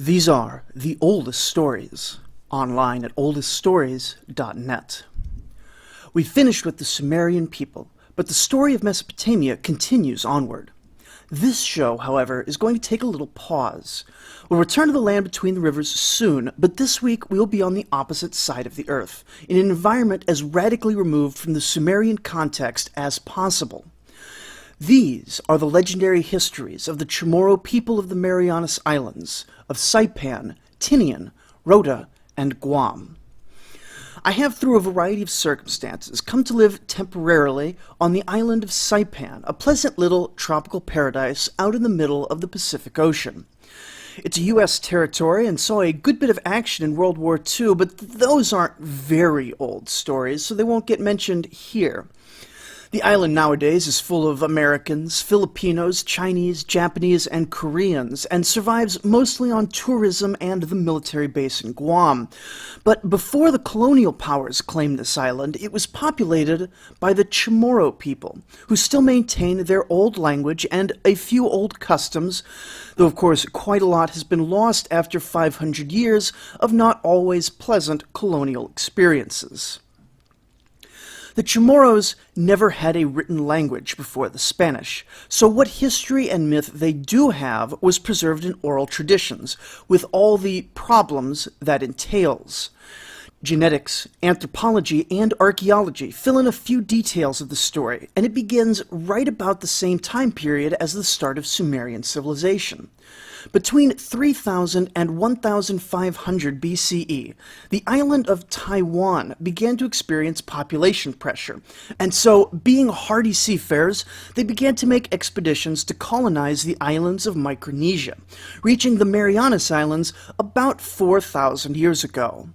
These are the oldest stories, online at oldeststories.net. We finished with the Sumerian people, but the story of Mesopotamia continues onward. This show, however, is going to take a little pause. We'll return to the land between the rivers soon, but this week we'll be on the opposite side of the earth, in an environment as radically removed from the Sumerian context as possible. These are the legendary histories of the Chamorro people of the Marianas Islands, of Saipan, Tinian, Rota, and Guam. I have, through a variety of circumstances, come to live temporarily on the island of Saipan, a pleasant little tropical paradise out in the middle of the Pacific Ocean. It's a U.S. territory and saw a good bit of action in World War II, but those aren't very old stories, so they won't get mentioned here. The island nowadays is full of Americans, Filipinos, Chinese, Japanese, and Koreans, and survives mostly on tourism and the military base in Guam. But before the colonial powers claimed this island, it was populated by the Chamorro people, who still maintain their old language and a few old customs, though of course quite a lot has been lost after 500 years of not always pleasant colonial experiences. The Chamorros never had a written language before the Spanish, so what history and myth they do have was preserved in oral traditions, with all the problems that entails. Genetics, anthropology, and archaeology fill in a few details of the story, and it begins right about the same time period as the start of Sumerian civilization. Between 3000 and 1500 BCE, the island of Taiwan began to experience population pressure, and so, being hardy seafarers, they began to make expeditions to colonize the islands of Micronesia, reaching the Marianas Islands about 4,000 years ago.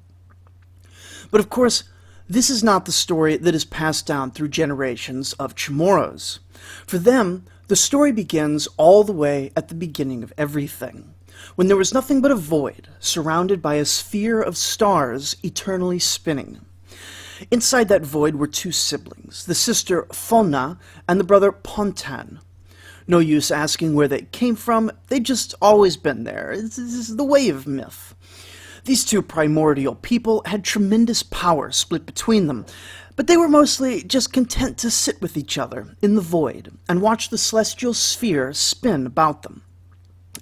But of course, this is not the story that is passed down through generations of Chamorros. For them, the story begins all the way at the beginning of everything, when there was nothing but a void, surrounded by a sphere of stars eternally spinning. Inside that void were two siblings, the sister Fona and the brother Pontan. No use asking where they came from, they'd just always been there. This is the way of myth. These two primordial people had tremendous power split between them, but they were mostly just content to sit with each other in the void and watch the celestial sphere spin about them.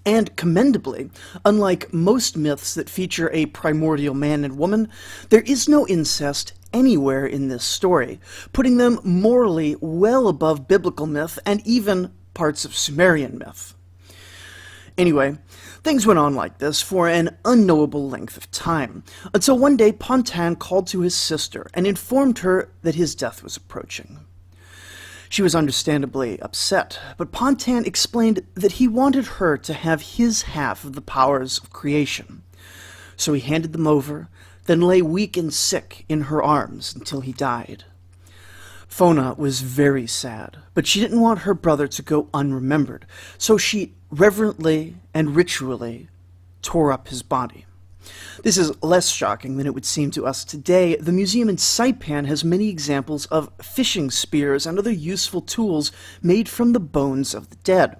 And commendably, unlike most myths that feature a primordial man and woman, there is no incest anywhere in this story, putting them morally well above biblical myth and even parts of Sumerian myth. Anyway, things went on like this for an unknowable length of time, until one day Pontan called to his sister and informed her that his death was approaching. She was understandably upset, but Pontan explained that he wanted her to have his half of the powers of creation. So he handed them over, then lay weak and sick in her arms until he died. Fona was very sad, but she didn't want her brother to go unremembered, so she reverently and ritually tore up his body. This is less shocking than it would seem to us today. The museum in Saipan has many examples of fishing spears and other useful tools made from the bones of the dead.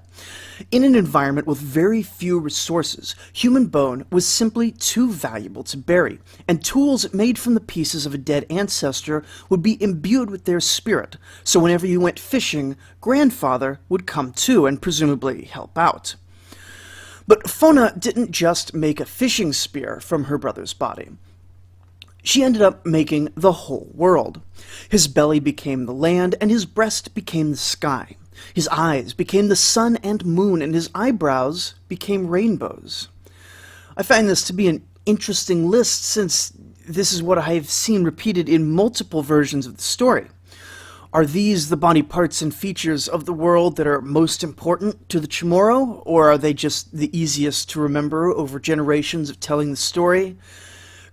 In an environment with very few resources, human bone was simply too valuable to bury, and tools made from the pieces of a dead ancestor would be imbued with their spirit, so whenever you went fishing, grandfather would come too and presumably help out. But Fona didn't just make a fishing spear from her brother's body. She ended up making the whole world. His belly became the land, and his breast became the sky. His eyes became the sun and moon, and his eyebrows became rainbows. I find this to be an interesting list, since this is what I have seen repeated in multiple versions of the story. Are these the body parts and features of the world that are most important to the Chamorro, or are they just the easiest to remember over generations of telling the story?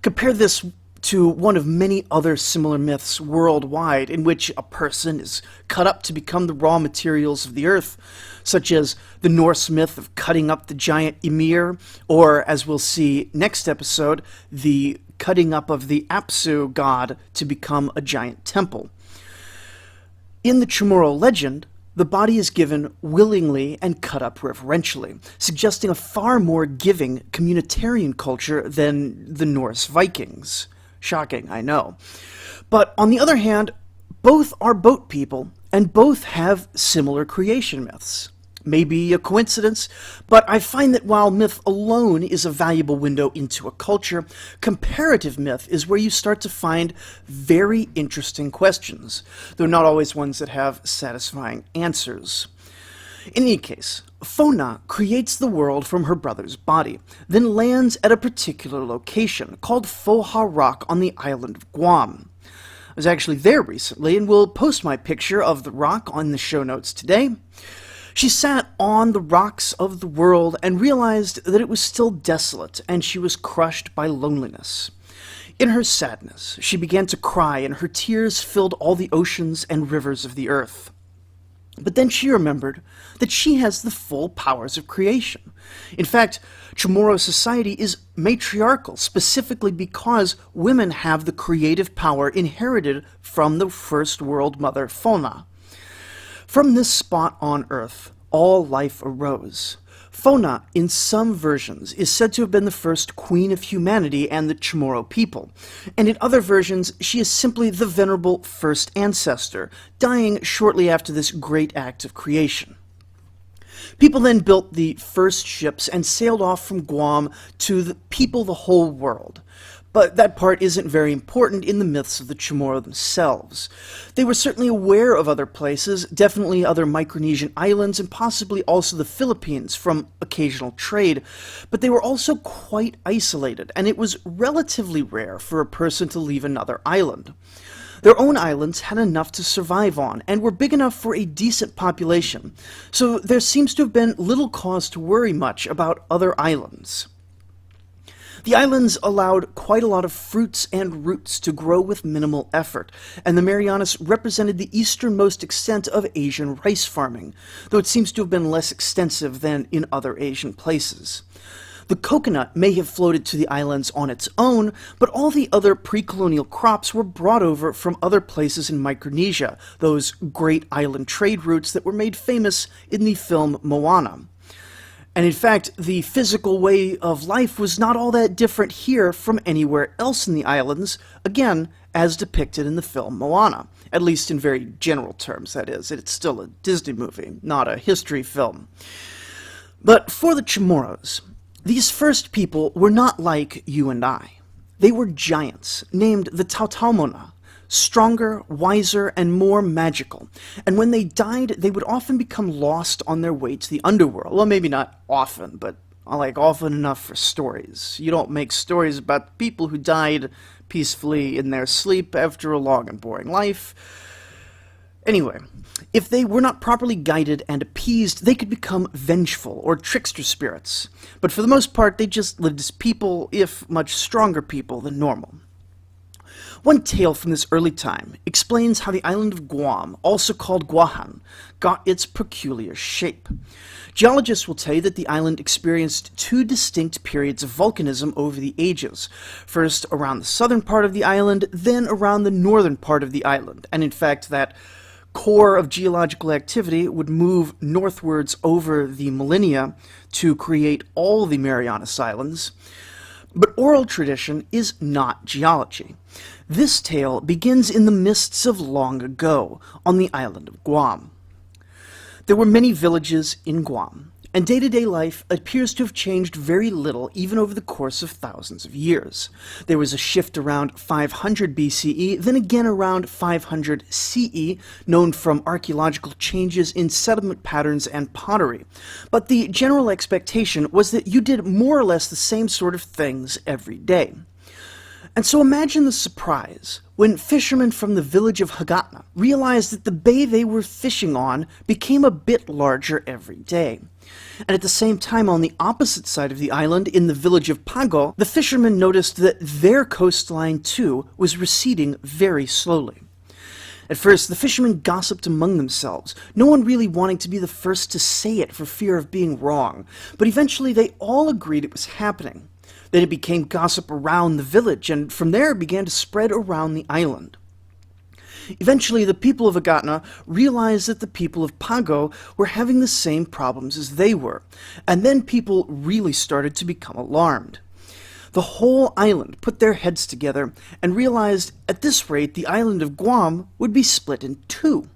Compare this to one of many other similar myths worldwide in which a person is cut up to become the raw materials of the earth, such as the Norse myth of cutting up the giant Ymir, or, as we'll see next episode, the cutting up of the Apsu god to become a giant temple. In the Chamorro legend, the body is given willingly and cut up reverentially, suggesting a far more giving communitarian culture than the Norse Vikings. Shocking, I know. But on the other hand, both are boat people, and both have similar creation myths. Maybe a coincidence, but I find that while myth alone is a valuable window into a culture, comparative myth is where you start to find very interesting questions, though not always ones that have satisfying answers. In any case, Fona creates the world from her brother's body, then lands at a particular location called Foha Rock on the island of Guam. I was actually there recently and will post my picture of the rock on the show notes today. She sat on the rocks of the world and realized that it was still desolate, and she was crushed by loneliness. In her sadness, she began to cry, and her tears filled all the oceans and rivers of the earth. But then she remembered that she has the full powers of creation. In fact, Chamorro society is matriarchal, specifically because women have the creative power inherited from the first world mother, Fona. From this spot on Earth, all life arose. Fona, in some versions, is said to have been the first queen of humanity and the Chamorro people, and in other versions, she is simply the venerable first ancestor, dying shortly after this great act of creation. People then built the first ships and sailed off from Guam to people the whole world. But that part isn't very important in the myths of the Chamorro themselves. They were certainly aware of other places, definitely other Micronesian islands, and possibly also the Philippines from occasional trade, but they were also quite isolated, and it was relatively rare for a person to leave another island. Their own islands had enough to survive on, and were big enough for a decent population, so there seems to have been little cause to worry much about other islands. The islands allowed quite a lot of fruits and roots to grow with minimal effort, and the Marianas represented the easternmost extent of Asian rice farming, though it seems to have been less extensive than in other Asian places. The coconut may have floated to the islands on its own, but all the other pre-colonial crops were brought over from other places in Micronesia, those great island trade routes that were made famous in the film Moana. And in fact, the physical way of life was not all that different here from anywhere else in the islands, again, as depicted in the film Moana, at least in very general terms, that is. It's still a Disney movie, not a history film. But for the Chamorros, these first people were not like you and I. They were giants, named the Tautomona, stronger, wiser, and more magical. And when they died, they would often become lost on their way to the underworld. Well, maybe not often, but like often enough for stories. You don't make stories about people who died peacefully in their sleep after a long and boring life. Anyway, if they were not properly guided and appeased, they could become vengeful or trickster spirits. But for the most part, they just lived as people, if much stronger people than normal. One tale from this early time explains how the island of Guam, also called Guahan, got its peculiar shape. Geologists will tell you that the island experienced two distinct periods of volcanism over the ages, first around the southern part of the island, then around the northern part of the island, and in fact that core of geological activity would move northwards over the millennia to create all the Marianas Islands. But oral tradition is not geology. This tale begins in the mists of long ago, on the island of Guam. There were many villages in Guam, and day-to-day life appears to have changed very little even over the course of thousands of years. There was a shift around 500 BCE, then again around 500 CE, known from archaeological changes in settlement patterns and pottery. But the general expectation was that you did more or less the same sort of things every day. And so imagine the surprise when fishermen from the village of Hagatna realized that the bay they were fishing on became a bit larger every day. And at the same time, on the opposite side of the island, in the village of Pago, the fishermen noticed that their coastline, too, was receding very slowly. At first, the fishermen gossiped among themselves, no one really wanting to be the first to say it for fear of being wrong, but eventually they all agreed it was happening. Then it became gossip around the village, and from there it began to spread around the island. Eventually, the people of Agatna realized that the people of Pago were having the same problems as they were, and then people really started to become alarmed. The whole island put their heads together and realized at this rate the island of Guam would be split in two.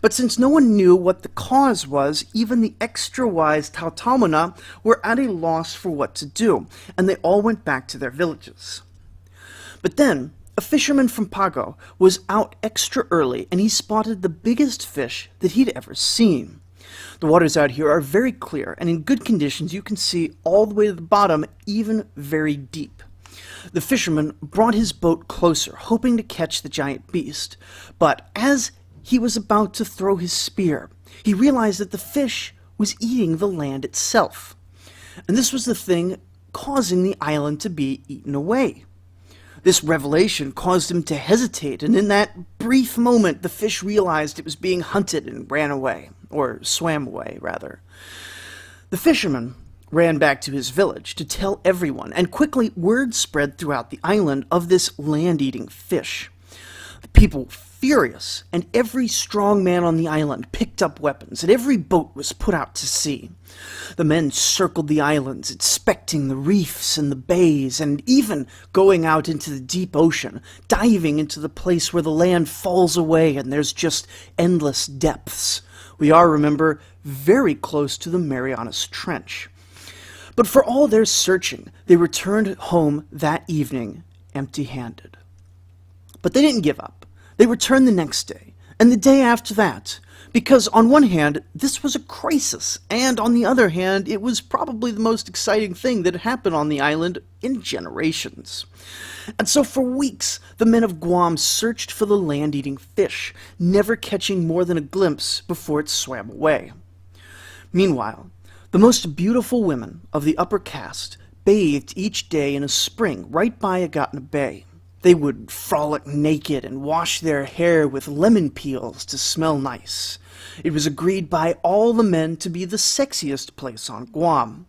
But since no one knew what the cause was, even the extra-wise Tautamona were at a loss for what to do, and they all went back to their villages. But then, a fisherman from Pago was out extra early, and he spotted the biggest fish that he'd ever seen. The waters out here are very clear, and in good conditions you can see all the way to the bottom, even very deep. The fisherman brought his boat closer, hoping to catch the giant beast, but as he was about to throw his spear, he realized that the fish was eating the land itself. And this was the thing causing the island to be eaten away. This revelation caused him to hesitate, and in that brief moment the fish realized it was being hunted and ran away, or swam away, rather. The fisherman ran back to his village to tell everyone, and quickly word spread throughout the island of this land-eating fish. The people furious, and every strong man on the island picked up weapons, and every boat was put out to sea. The men circled the islands, inspecting the reefs and the bays, and even going out into the deep ocean, diving into the place where the land falls away and there's just endless depths. We are, remember, very close to the Marianas Trench. But for all their searching, they returned home that evening empty-handed. But they didn't give up. They returned the next day, and the day after that, because on one hand, this was a crisis, and on the other hand, it was probably the most exciting thing that had happened on the island in generations. And so for weeks, the men of Guam searched for the land-eating fish, never catching more than a glimpse before it swam away. Meanwhile, the most beautiful women of the upper caste bathed each day in a spring right by Agatna Bay. They would frolic naked and wash their hair with lemon peels to smell nice. It was agreed by all the men to be the sexiest place on Guam.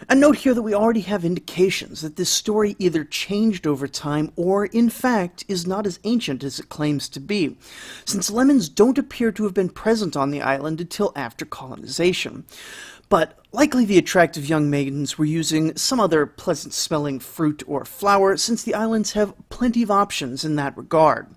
And note here that we already have indications that this story either changed over time or, in fact, is not as ancient as it claims to be, since lemons don't appear to have been present on the island until after colonization. But likely the attractive young maidens were using some other pleasant-smelling fruit or flower, since the islands have plenty of options in that regard.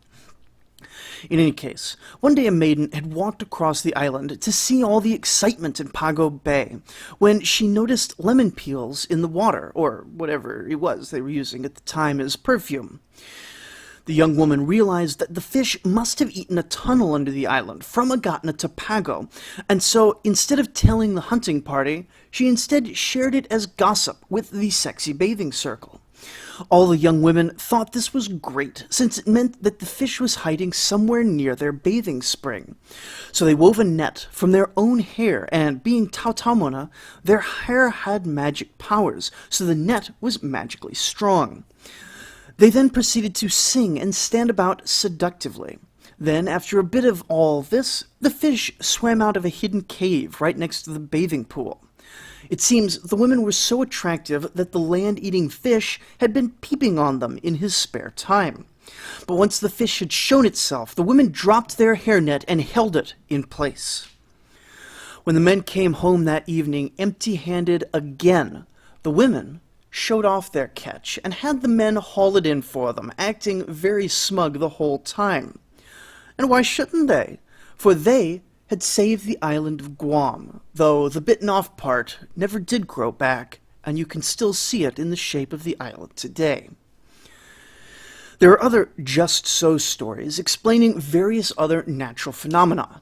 In any case, one day a maiden had walked across the island to see all the excitement in Pago Bay, when she noticed lemon peels in the water, or whatever it was they were using at the time as perfume. The young woman realized that the fish must have eaten a tunnel under the island from Agatna to Pago, and so instead of telling the hunting party, she instead shared it as gossip with the sexy bathing circle. All the young women thought this was great, since it meant that the fish was hiding somewhere near their bathing spring. So they wove a net from their own hair, and being Tautamona, their hair had magic powers, so the net was magically strong. They then proceeded to sing and stand about seductively. Then, after a bit of all this, the fish swam out of a hidden cave right next to the bathing pool. It seems the women were so attractive that the land-eating fish had been peeping on them in his spare time. But once the fish had shown itself, the women dropped their hairnet and held it in place. When the men came home that evening empty-handed again, the women showed off their catch and had the men haul it in for them, acting very smug the whole time. And why shouldn't they? For they had saved the island of Guam, though the bitten-off part never did grow back, and you can still see it in the shape of the island today. There are other just-so stories explaining various other natural phenomena,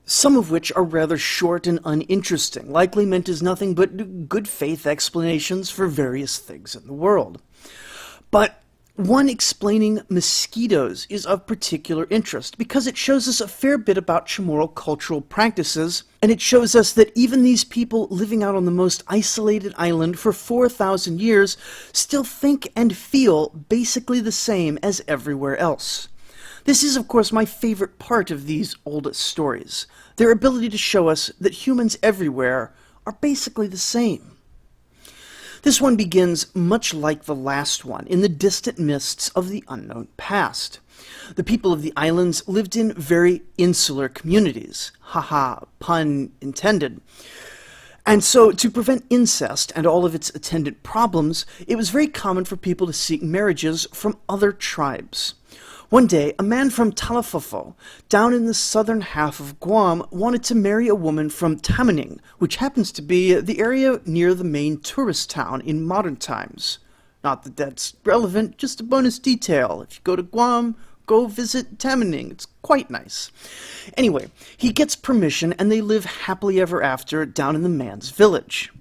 some of which are rather short and uninteresting, likely meant as nothing but good-faith explanations for various things in the world. But one explaining mosquitoes is of particular interest because it shows us a fair bit about Chamorro cultural practices, and it shows us that even these people living out on the most isolated island for 4,000 years still think and feel basically the same as everywhere else. This is, of course, my favorite part of these oldest stories, their ability to show us that humans everywhere are basically the same. This one begins much like the last one, in the distant mists of the unknown past. The people of the islands lived in very insular communities. Haha, pun intended. And so, to prevent incest and all of its attendant problems, it was very common for people to seek marriages from other tribes. One day, a man from Talafofo, down in the southern half of Guam, wanted to marry a woman from Tamaning, which happens to be the area near the main tourist town in modern times. Not that that's relevant, just a bonus detail. If you go to Guam, go visit Tamaning. It's quite nice. Anyway, he gets permission and they live happily ever after down in the man's village.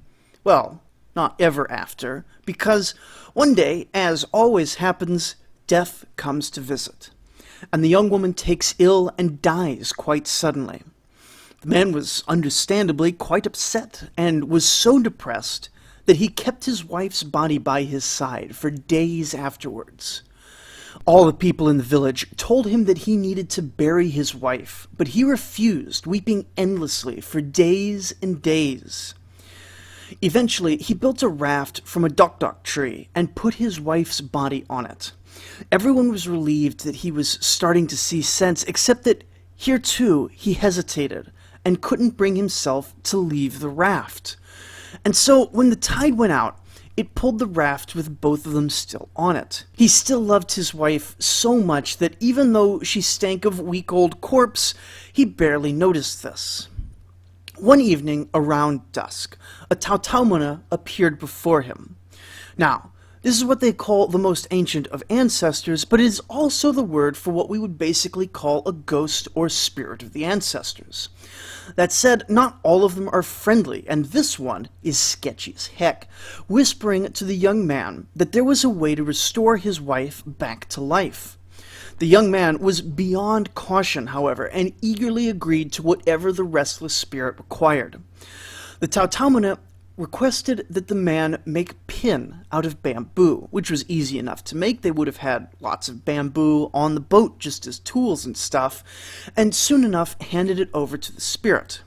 Well, not ever after, because one day, as always happens, death comes to visit, and the young woman takes ill and dies quite suddenly. The man was understandably quite upset and was so depressed that he kept his wife's body by his side for days afterwards. All the people in the village told him that he needed to bury his wife, but he refused, weeping endlessly for days and days. Eventually, he built a raft from a dokdok tree and put his wife's body on it. Everyone was relieved that he was starting to see sense, except that here too he hesitated and couldn't bring himself to leave the raft. And so when the tide went out, it pulled the raft with both of them still on it. He still loved his wife so much that even though she stank of week-old corpse, he barely noticed this. One evening, around dusk, a tautaumana appeared before him. Now, this is what they call the most ancient of ancestors, but it is also the word for what we would basically call a ghost or spirit of the ancestors. That said, not all of them are friendly, and this one is sketchy as heck, whispering to the young man that there was a way to restore his wife back to life. The young man was beyond caution, however, and eagerly agreed to whatever the restless spirit required. The tautaumana requested that the man make pin out of bamboo, which was easy enough to make. They would have had lots of bamboo on the boat just as tools and stuff, and soon enough handed it over to the spirit.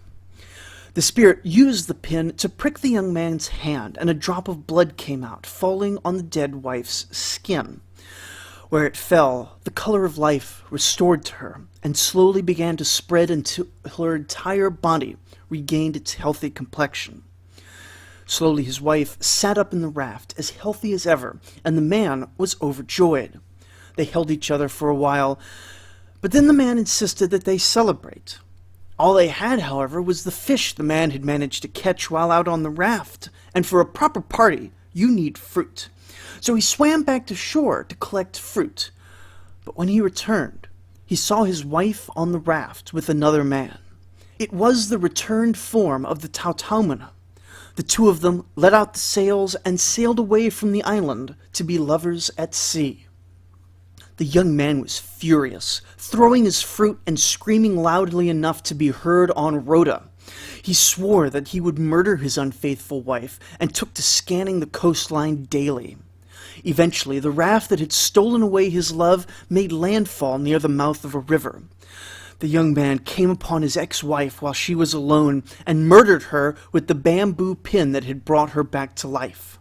The spirit used the pin to prick the young man's hand, and a drop of blood came out, falling on the dead wife's skin. Where it fell, the color of life restored to her, and slowly began to spread until her entire body regained its healthy complexion. Slowly his wife sat up in the raft, as healthy as ever, and the man was overjoyed. They held each other for a while, but then the man insisted that they celebrate. All they had, however, was the fish the man had managed to catch while out on the raft, and for a proper party, you need fruit. So he swam back to shore to collect fruit. But when he returned, he saw his wife on the raft with another man. It was the returned form of the tautaumana. The two of them let out the sails and sailed away from the island to be lovers at sea. The young man was furious, throwing his fruit and screaming loudly enough to be heard on Rhoda. He swore that he would murder his unfaithful wife and took to scanning the coastline daily. Eventually, the raft that had stolen away his love made landfall near the mouth of a river. The young man came upon his ex-wife while she was alone and murdered her with the bamboo pin that had brought her back to life.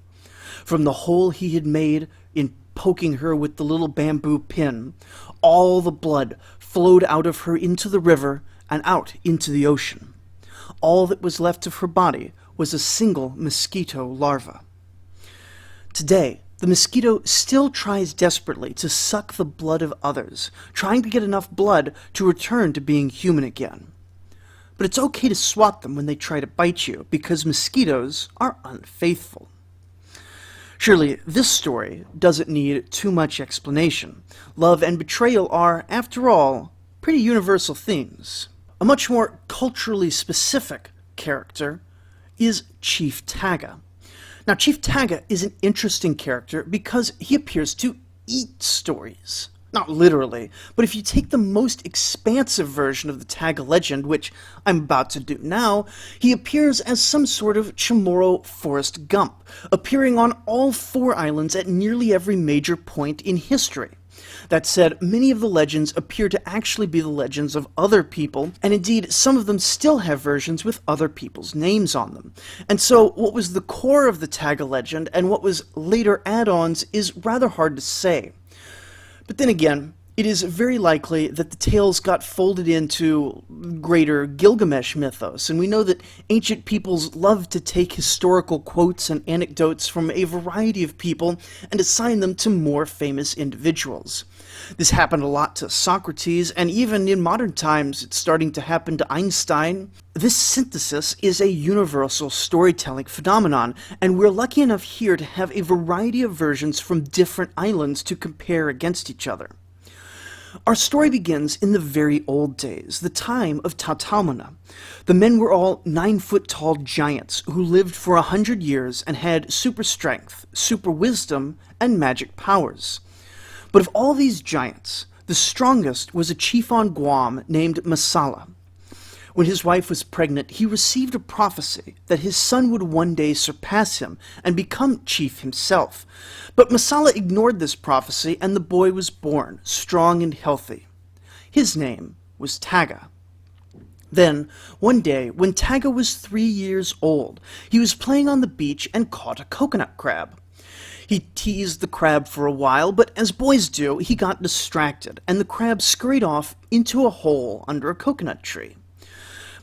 From the hole he had made in poking her with the little bamboo pin, all the blood flowed out of her into the river and out into the ocean. All that was left of her body was a single mosquito larva. Today, the mosquito still tries desperately to suck the blood of others, trying to get enough blood to return to being human again. But it's okay to swat them when they try to bite you, because mosquitoes are unfaithful. Surely, this story doesn't need too much explanation. Love and betrayal are, after all, pretty universal themes. A much more culturally specific character is Chief Taga. Now, Chief Taga is an interesting character because he appears to eat stories. Not literally, but if you take the most expansive version of the Taga legend, which I'm about to do now, he appears as some sort of Chamorro Forrest Gump, appearing on all 4 islands at nearly every major point in history. That said, many of the legends appear to actually be the legends of other people, and indeed some of them still have versions with other people's names on them. And so what was the core of the Taga legend and what was later add-ons is rather hard to say. But then again, it is very likely that the tales got folded into greater Gilgamesh mythos, and we know that ancient peoples loved to take historical quotes and anecdotes from a variety of people and assign them to more famous individuals. This happened a lot to Socrates, and even in modern times it's starting to happen to Einstein. This synthesis is a universal storytelling phenomenon, and we're lucky enough here to have a variety of versions from different islands to compare against each other. Our story begins in the very old days, the time of Tautamona. The men were all 9-foot-tall giants who lived for 100 years and had super strength, super wisdom, and magic powers. But of all these giants, the strongest was a chief on Guam named Masala. When his wife was pregnant, he received a prophecy that his son would one day surpass him and become chief himself. But Masala ignored this prophecy, and the boy was born, strong and healthy. His name was Taga. Then, one day, when Taga was 3 years old, he was playing on the beach and caught a coconut crab. He teased the crab for a while, but as boys do, he got distracted, and the crab scurried off into a hole under a coconut tree.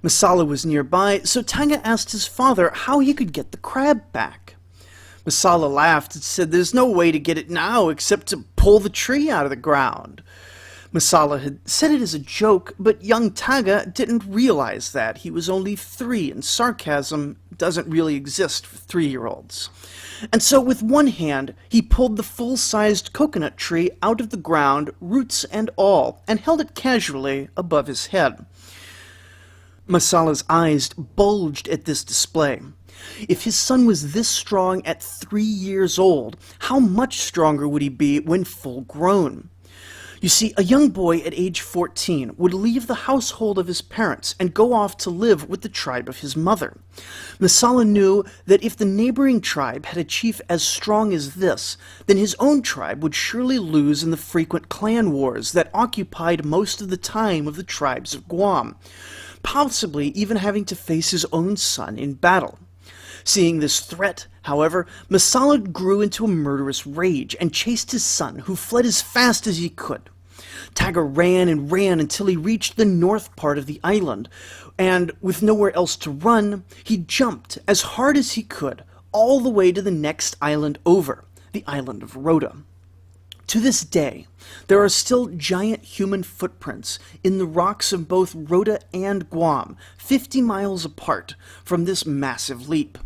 Masala was nearby, so Taga asked his father how he could get the crab back. Masala laughed and said there's no way to get it now except to pull the tree out of the ground. Masala had said it as a joke, but young Taga didn't realize that. He was only 3, and sarcasm doesn't really exist for 3-year-olds. And so with one hand, he pulled the full-sized coconut tree out of the ground, roots and all, and held it casually above his head. Masala's eyes bulged at this display. If his son was this strong at 3 years old, how much stronger would he be when full grown? You see, a young boy at age 14 would leave the household of his parents and go off to live with the tribe of his mother. Masala knew that if the neighboring tribe had a chief as strong as this, then his own tribe would surely lose in the frequent clan wars that occupied most of the time of the tribes of Guam, possibly even having to face his own son in battle. Seeing this threat, however, Masala grew into a murderous rage and chased his son, who fled as fast as he could. Taga ran and ran until he reached the north part of the island, and with nowhere else to run, he jumped as hard as he could all the way to the next island over, the island of Rota. To this day, there are still giant human footprints in the rocks of both Rota and Guam, 50 miles apart from this massive leap.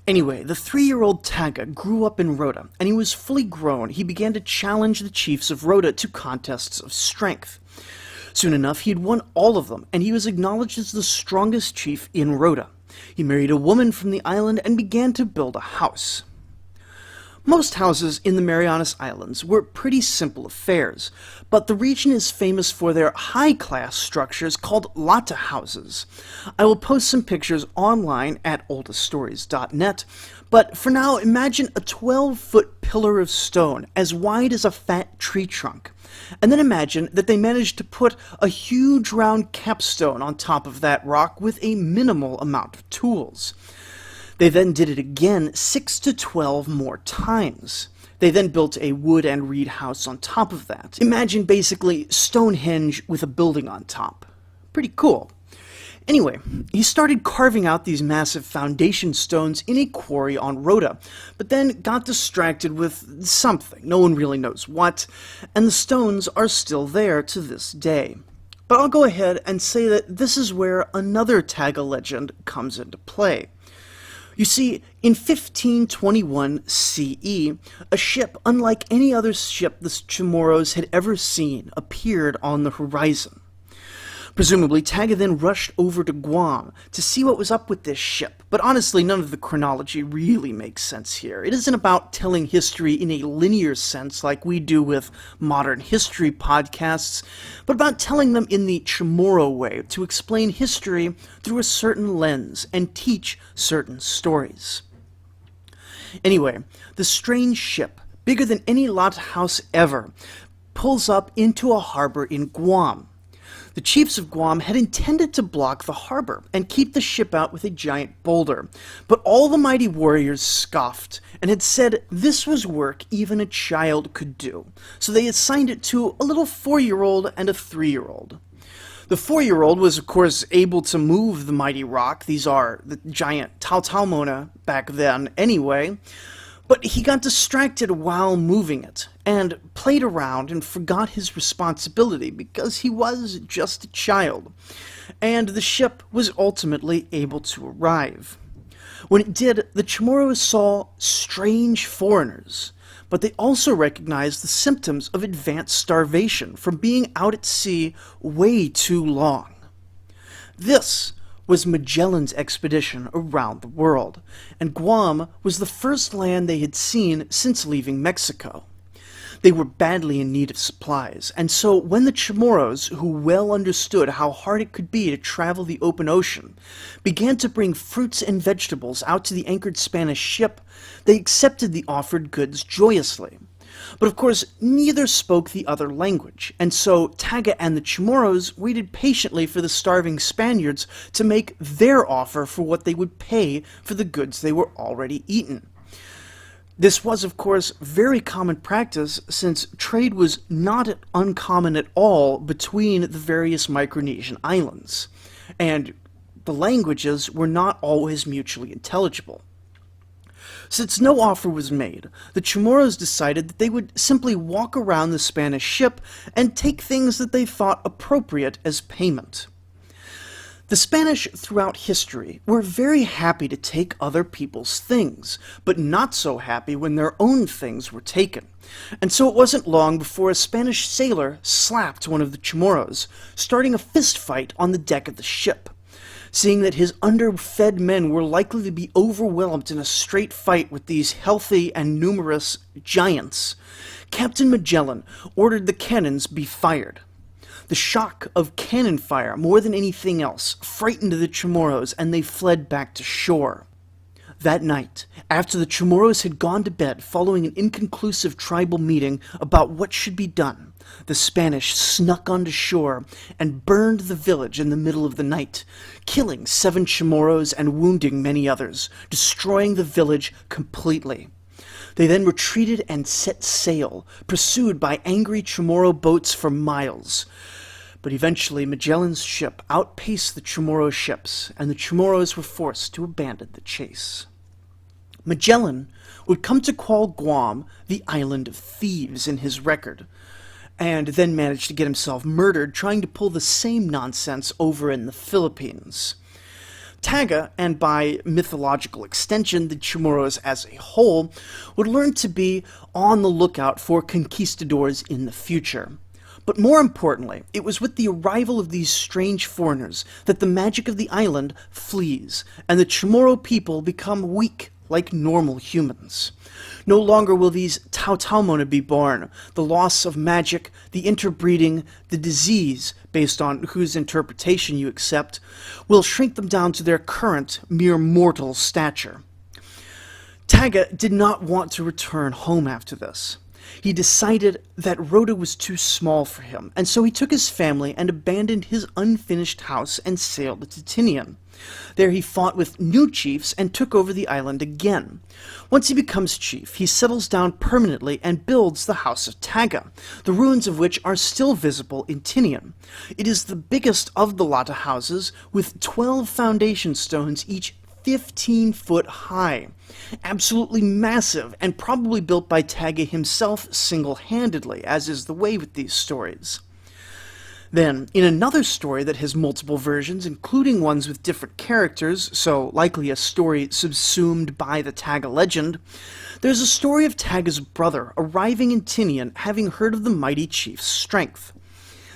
Anyway, the 3-year-old Taga grew up in Rota, and he was fully grown. He began to challenge the chiefs of Rota to contests of strength. Soon enough, he had won all of them, and he was acknowledged as the strongest chief in Rota. He married a woman from the island and began to build a house. Most houses in the Marianas Islands were pretty simple affairs, but the region is famous for their high-class structures called lata houses. I will post some pictures online at oldeststories.net, but for now imagine a 12-foot pillar of stone as wide as a fat tree trunk, and then imagine that they managed to put a huge round capstone on top of that rock with a minimal amount of tools. They then did it again 6 to 12 more times. They then built a wood and reed house on top of that. Imagine basically Stonehenge with a building on top. Pretty cool. Anyway, he started carving out these massive foundation stones in a quarry on Rota, but then got distracted with something, no one really knows what, and the stones are still there to this day. But I'll go ahead and say that this is where another Taga legend comes into play. You see, in 1521 CE, a ship unlike any other ship the Chamorros had ever seen appeared on the horizon. Presumably, Taga then rushed over to Guam to see what was up with this ship, but honestly, none of the chronology really makes sense here. It isn't about telling history in a linear sense like we do with modern history podcasts, but about telling them in the Chamorro way, to explain history through a certain lens and teach certain stories. Anyway, the strange ship, bigger than any lot house ever, pulls up into a harbor in Guam. The chiefs of Guam had intended to block the harbor and keep the ship out with a giant boulder, but all the mighty warriors scoffed and had said this was work even a child could do, so they assigned it to a little 4-year-old and a 3-year-old. The 4-year-old was, of course, able to move the mighty rock. These are the giant Tautaumona back then anyway. But he got distracted while moving it, and played around and forgot his responsibility because he was just a child. And the ship was ultimately able to arrive. When it did, the Chamorros saw strange foreigners, but they also recognized the symptoms of advanced starvation from being out at sea way too long. This was Magellan's expedition around the world, and Guam was the first land they had seen since leaving Mexico. They were badly in need of supplies, and so when the Chamorros, who well understood how hard it could be to travel the open ocean, began to bring fruits and vegetables out to the anchored Spanish ship, they accepted the offered goods joyously. But of course, neither spoke the other language, and so Taga and the Chamorros waited patiently for the starving Spaniards to make their offer for what they would pay for the goods they were already eaten. This was, of course, very common practice since trade was not uncommon at all between the various Micronesian islands, and the languages were not always mutually intelligible. Since no offer was made, the Chamorros decided that they would simply walk around the Spanish ship and take things that they thought appropriate as payment. The Spanish throughout history were very happy to take other people's things, but not so happy when their own things were taken. And so it wasn't long before a Spanish sailor slapped one of the Chamorros, starting a fist fight on the deck of the ship. Seeing that his underfed men were likely to be overwhelmed in a straight fight with these healthy and numerous giants, Captain Magellan ordered the cannons be fired. The shock of cannon fire, more than anything else, frightened the Chamorros, and they fled back to shore. That night, after the Chamorros had gone to bed following an inconclusive tribal meeting about what should be done, the Spanish snuck onto shore and burned the village in the middle of the night, killing 7 Chamorros and wounding many others, destroying the village completely. They then retreated and set sail, pursued by angry Chamorro boats for miles. But eventually Magellan's ship outpaced the Chamorro ships, and the Chamorros were forced to abandon the chase. Magellan would come to call Guam the Island of Thieves in his record, and then managed to get himself murdered trying to pull the same nonsense over in the Philippines. Taga, and by mythological extension the Chamorros as a whole, would learn to be on the lookout for conquistadors in the future. But more importantly, it was with the arrival of these strange foreigners that the magic of the island flees, and the Chamorro people become weak like normal humans. No longer will these Tautaumona be born. The loss of magic, the interbreeding, the disease, based on whose interpretation you accept, will shrink them down to their current mere mortal stature. Taga did not want to return home after this. He decided that Rota was too small for him, and so he took his family and abandoned his unfinished house and sailed to Tinian. There he fought with new chiefs and took over the island again. Once he becomes chief, he settles down permanently and builds the House of Taga, the ruins of which are still visible in Tinian. It is the biggest of the Lata houses, with 12 foundation stones, each 15 foot high. Absolutely massive, and probably built by Taga himself single-handedly, as is the way with these stories. Then, in another story that has multiple versions, including ones with different characters, so likely a story subsumed by the Taga legend, there's a story of Taga's brother arriving in Tinian, having heard of the mighty chief's strength.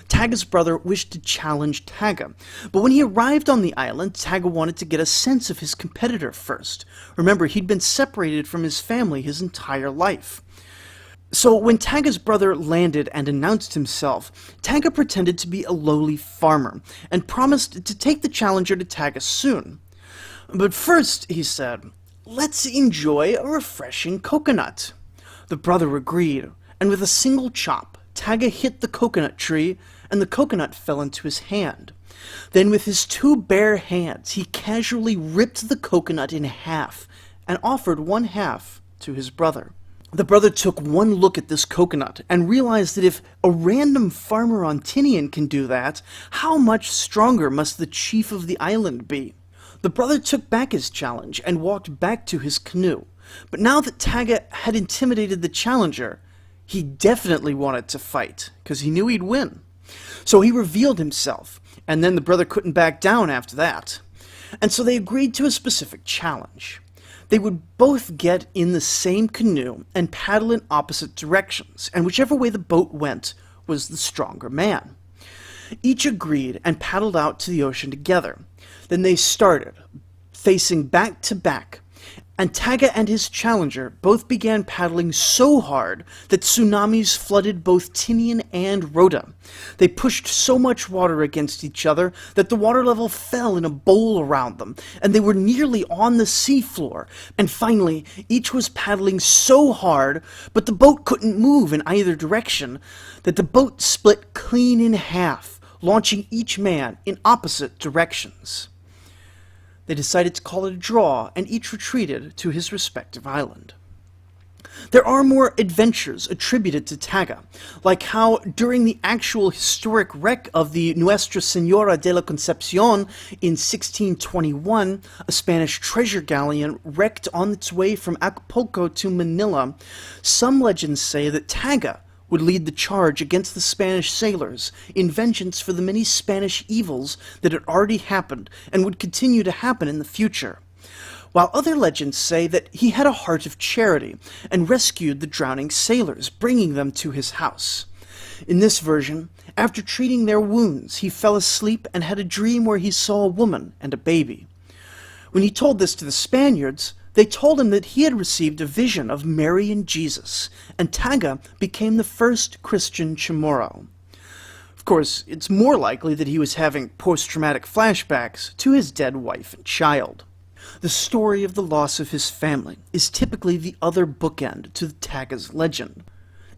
Taga's brother wished to challenge Taga, but when he arrived on the island, Taga wanted to get a sense of his competitor first. Remember, he'd been separated from his family his entire life. So when Taga's brother landed and announced himself, Taga pretended to be a lowly farmer, and promised to take the challenger to Taga soon. But first, he said, "Let's enjoy a refreshing coconut." The brother agreed, and with a single chop, Taga hit the coconut tree, and the coconut fell into his hand. Then with his two bare hands, he casually ripped the coconut in half and offered one half to his brother. The brother took one look at this coconut and realized that if a random farmer on Tinian can do that, how much stronger must the chief of the island be? The brother took back his challenge and walked back to his canoe. But now that Taga had intimidated the challenger, he definitely wanted to fight, because he knew he'd win. So he revealed himself, and then the brother couldn't back down after that. And so they agreed to a specific challenge. They would both get in the same canoe and paddle in opposite directions, and whichever way the boat went was the stronger man. Each agreed and paddled out to the ocean together. Then they started, facing back to back, and Taga and his challenger both began paddling so hard that tsunamis flooded both Tinian and Rhoda. They pushed so much water against each other that the water level fell in a bowl around them, and they were nearly on the seafloor. And finally, each was paddling so hard, but the boat couldn't move in either direction, that the boat split clean in half, launching each man in opposite directions. They decided to call it a draw, and each retreated to his respective island. There are more adventures attributed to Taga, like how during the actual historic wreck of the Nuestra Señora de la Concepción in 1621, a Spanish treasure galleon wrecked on its way from Acapulco to Manila. Some legends say that Taga would lead the charge against the Spanish sailors in vengeance for the many Spanish evils that had already happened and would continue to happen in the future, while other legends say that he had a heart of charity and rescued the drowning sailors, bringing them to his house. In this version, after treating their wounds, he fell asleep and had a dream where he saw a woman and a baby. When he told this to the Spaniards, they told him that he had received a vision of Mary and Jesus, and Taga became the first Christian Chamorro. Of course, it's more likely that he was having post-traumatic flashbacks to his dead wife and child. The story of the loss of his family is typically the other bookend to Taga's legend.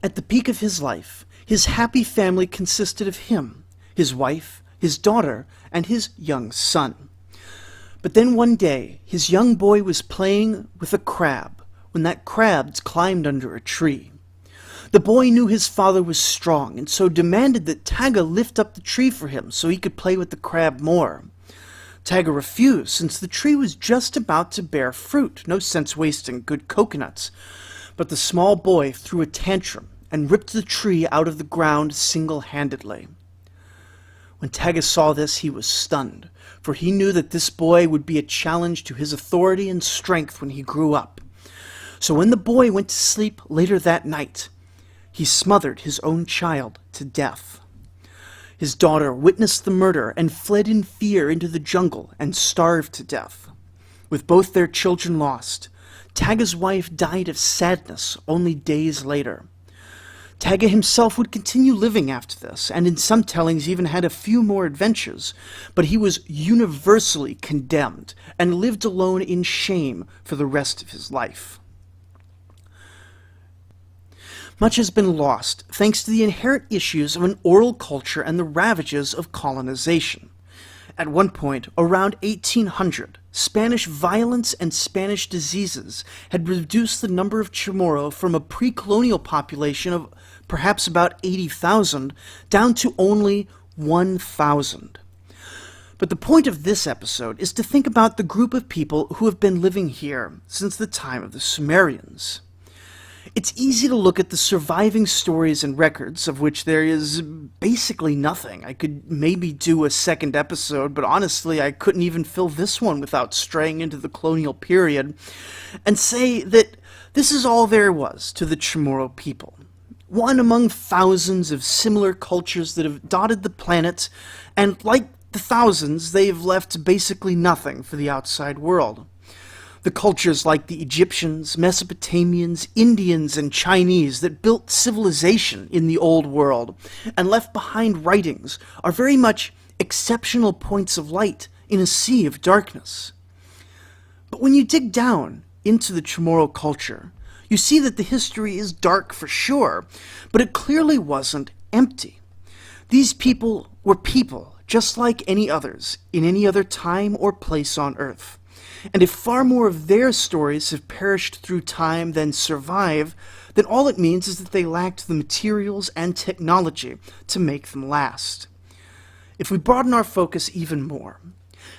At the peak of his life, his happy family consisted of him, his wife, his daughter, and his young son. But then one day, his young boy was playing with a crab when that crab climbed under a tree. The boy knew his father was strong and so demanded that Taga lift up the tree for him so he could play with the crab more. Taga refused since the tree was just about to bear fruit, no sense wasting good coconuts. But the small boy threw a tantrum and ripped the tree out of the ground single-handedly. When Taga saw this, he was stunned, for he knew that this boy would be a challenge to his authority and strength when he grew up. So when the boy went to sleep later that night, he smothered his own child to death. His daughter witnessed the murder and fled in fear into the jungle and starved to death. With both their children lost, Taga's wife died of sadness only days later. Taga himself would continue living after this, and in some tellings even had a few more adventures, but he was universally condemned and lived alone in shame for the rest of his life. Much has been lost thanks to the inherent issues of an oral culture and the ravages of colonization. At one point, around 1800, Spanish violence and Spanish diseases had reduced the number of Chamorro from a pre-colonial population of perhaps about 80,000 down to only 1,000. But the point of this episode is to think about the group of people who have been living here since the time of the Sumerians. It's easy to look at the surviving stories and records, of which there is basically nothing. I could maybe do a second episode, but honestly I couldn't even fill this one without straying into the colonial period, and say that this is all there was to the Chamorro people. One among thousands of similar cultures that have dotted the planet, and like the thousands, they've left basically nothing for the outside world. The cultures like the Egyptians, Mesopotamians, Indians, and Chinese that built civilization in the old world and left behind writings are very much exceptional points of light in a sea of darkness. But when you dig down into the Chamorro culture, you You see that the history is dark for sure, but it clearly wasn't empty. These people were people, just like any others, in any other time or place on Earth. And if far more of their stories have perished through time than survive, then all it means is that they lacked the materials and technology to make them last. If we broaden our focus even more,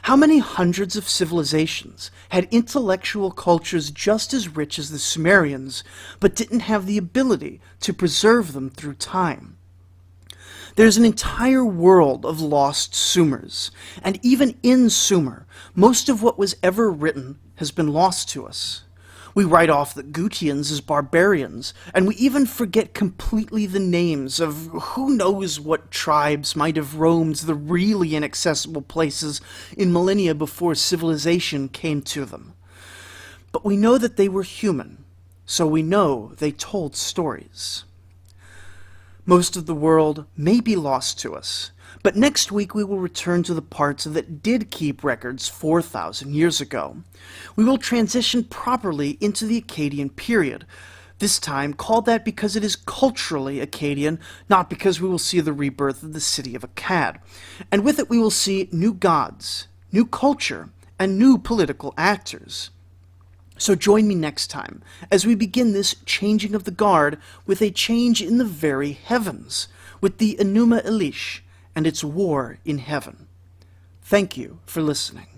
how many hundreds of civilizations had intellectual cultures just as rich as the Sumerians, but didn't have the ability to preserve them through time? There's an entire world of lost Sumers, and even in Sumer, most of what was ever written has been lost to us. We write off the Gutians as barbarians, and we even forget completely the names of who knows what tribes might have roamed the really inaccessible places in millennia before civilization came to them. But we know that they were human, so we know they told stories. Most of the world may be lost to us, but next week we will return to the parts that did keep records 4,000 years ago. We will transition properly into the Akkadian period, this time called that because it is culturally Akkadian, not because we will see the rebirth of the city of Akkad. And with it we will see new gods, new culture, and new political actors. So join me next time as we begin this changing of the guard with a change in the very heavens, with the Enuma Elish and its war in heaven. Thank you for listening.